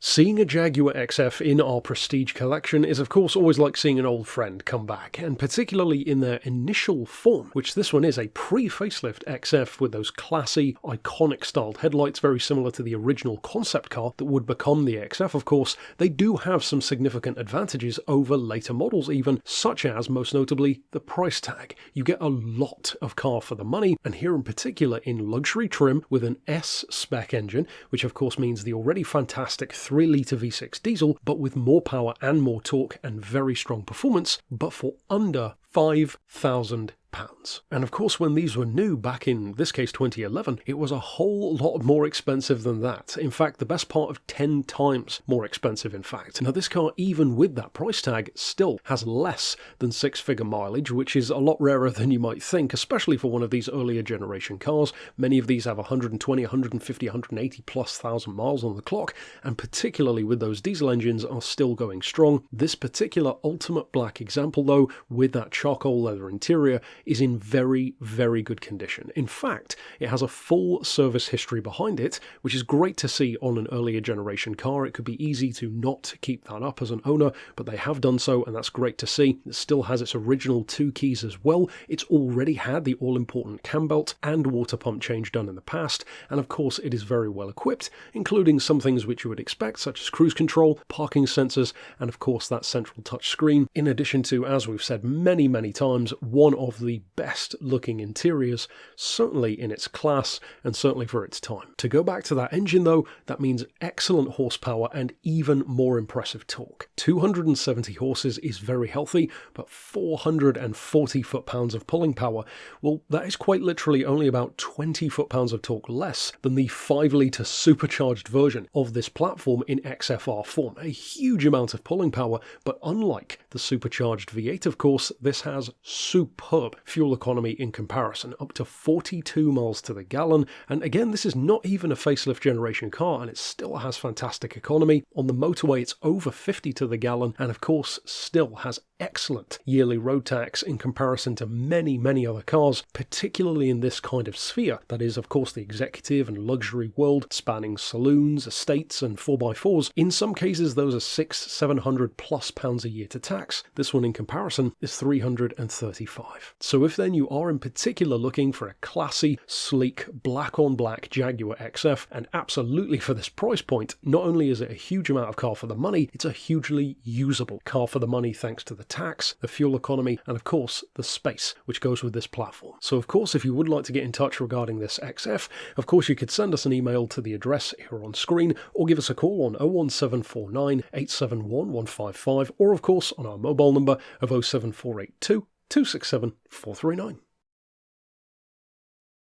Seeing a Jaguar XF in our Prestige collection is of course always like seeing an old friend come back, and particularly in their initial form, which this one is a pre-facelift XF with those classy, iconic styled headlights very similar to the original concept car that would become the XF. Of course, they do have some significant advantages over later models even, such as, most notably, the price tag. You get a lot of car for the money, and here in particular in luxury trim with an S-spec engine, which of course means the already fantastic 3-litre V6 diesel, but with more power and more torque and very strong performance, but for under £5,000. And of course, when these were new back in this case 2011, it was a whole lot more expensive than that. In fact, the best part of 10 times more expensive in fact. Now this car, even with that price tag, still has less than 6-figure mileage, which is a lot rarer than you might think, especially for one of these earlier generation cars. Many of these have 120, 150, 180 plus thousand miles on the clock, and particularly with those diesel engines are still going strong. This particular ultimate black example though, with that charcoal leather interior, is in very, very good condition. In fact, it has a full service history behind it, which is great to see on an earlier generation car. It could be easy to not keep that up as an owner, but they have done so, and that's great to see. It still has its original 2 keys as well. It's already had the all-important cam belt and water pump change done in the past, and of course it is very well equipped, including some things which you would expect, such as cruise control, parking sensors, and of course that central touch screen, in addition to, as we've said many, many times, one of the best looking interiors, certainly in its class and certainly for its time. To go back to that engine though, that means excellent horsepower and even more impressive torque. 270 horses is very healthy, but 440 foot-pounds of pulling power, well, that is quite literally only about 20 foot-pounds of torque less than the 5-litre supercharged version of this platform in XFR form. A huge amount of pulling power, but unlike the supercharged V8, of course, this has superb fuel economy in comparison, up to 42 miles to the gallon, and again, this is not even a facelift generation car, and it still has fantastic economy. On the motorway, it's over 50 to the gallon, and of course, still has excellent yearly road tax in comparison to many, many other cars, particularly in this kind of sphere, that is, of course, the executive and luxury world, spanning saloons, estates, and 4x4s. In some cases, those are £600-700 plus a year to tax. This one, in comparison, is 335. So if then you are in particular looking for a classy, sleek, black-on-black Jaguar XF, and absolutely for this price point, not only is it a huge amount of car for the money, it's a hugely usable car for the money thanks to the tax, the fuel economy, and of course the space which goes with this platform. So of course, if you would like to get in touch regarding this XF, of course you could send us an email to the address here on screen, or give us a call on 01749 871 155, or of course on our mobile number of 07482 267 439.